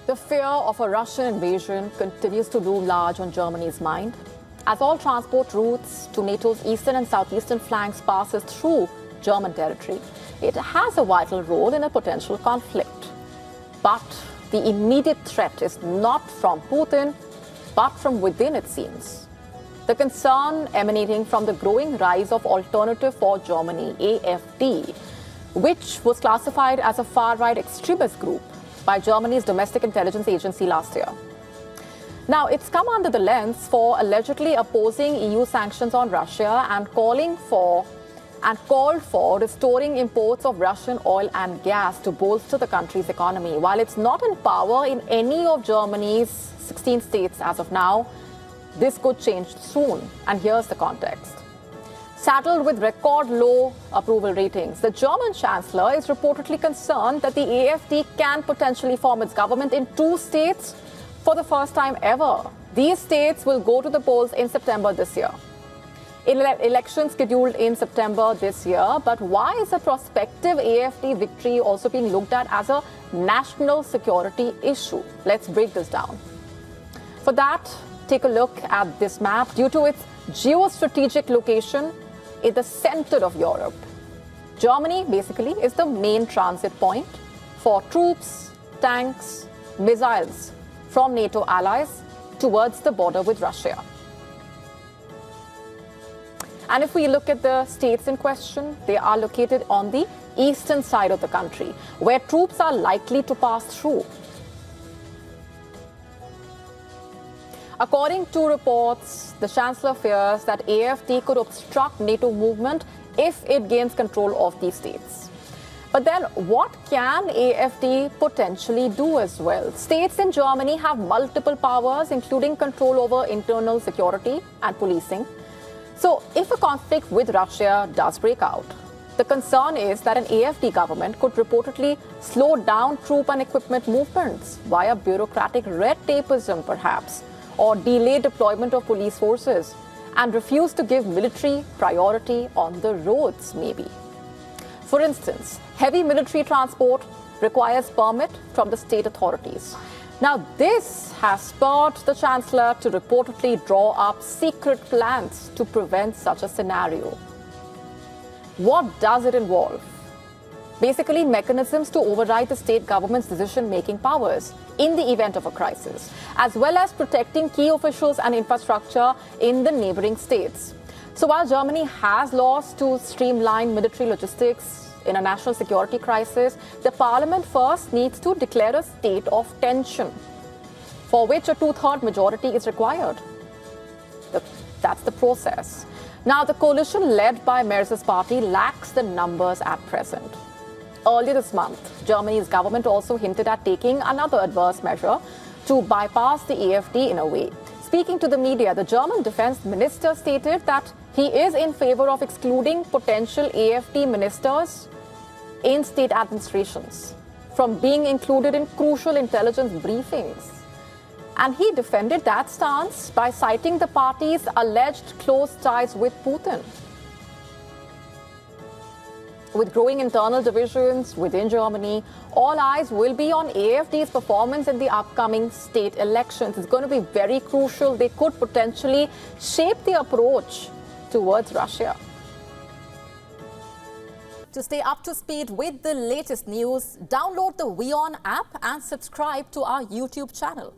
The fear of a Russian invasion continues to loom large on Germany's mind. As all transport routes to NATO's eastern and southeastern flanks passes through German territory, it has a vital role in a potential conflict. But the immediate threat is not from Putin, but from within, it seems. The concern emanating from the growing rise of Alternative for Germany, AfD, which was classified as a far-right extremist group by Germany's domestic intelligence agency last year. Now, it's come under the lens for allegedly opposing EU sanctions on Russia and called for restoring imports of Russian oil and gas to bolster the country's economy. While it's not in power in any of Germany's 16 states as of now, this could change soon. And here's the context. Saddled with record low approval ratings, the German Chancellor is reportedly concerned that the AfD can potentially form its government in 2 states for the first time ever. These states will go to the polls in September this year. Elections scheduled in September this year, but why is a prospective AfD victory also being looked at as a national security issue? Let's break this down. For that, take a look at this map. Due to its geostrategic location in the center of Europe, Germany basically is the main transit point for troops, tanks, missiles from NATO allies towards the border with Russia. And if we look at the states in question, they are located on the eastern side of the country, where troops are likely to pass through. According to reports, the Chancellor fears that AfD could obstruct NATO movement if it gains control of these states. But then what can AfD potentially do as well? States in Germany have multiple powers, including control over internal security and policing. So if a conflict with Russia does break out, the concern is that an AfD government could reportedly slow down troop and equipment movements via bureaucratic red tapeism, perhaps, or delay deployment of police forces, and refuse to give military priority on the roads, maybe. For instance, heavy military transport requires permit from the state authorities. Now, this has spurred the Chancellor to reportedly draw up secret plans to prevent such a scenario. What does it involve? Basically, mechanisms to override the state government's decision-making powers in the event of a crisis, as well as protecting key officials and infrastructure in the neighboring states. So while Germany has laws to streamline military logistics in a national security crisis, the parliament first needs to declare a state of tension, for which a 2/3 majority is required. That's the process. Now, the coalition led by Merz's party lacks the numbers at present. Earlier this month, Germany's government also hinted at taking another adverse measure to bypass the AfD in a way. Speaking to the media, the German defense minister stated that he is in favor of excluding potential AfD ministers in state administrations from being included in crucial intelligence briefings. And he defended that stance by citing the party's alleged close ties with Putin. With growing internal divisions within Germany, all eyes will be on AfD's performance in the upcoming state elections. It's going to be very crucial. They could potentially shape the approach towards Russia. To stay up to speed with the latest news, download the WION app and subscribe to our YouTube channel.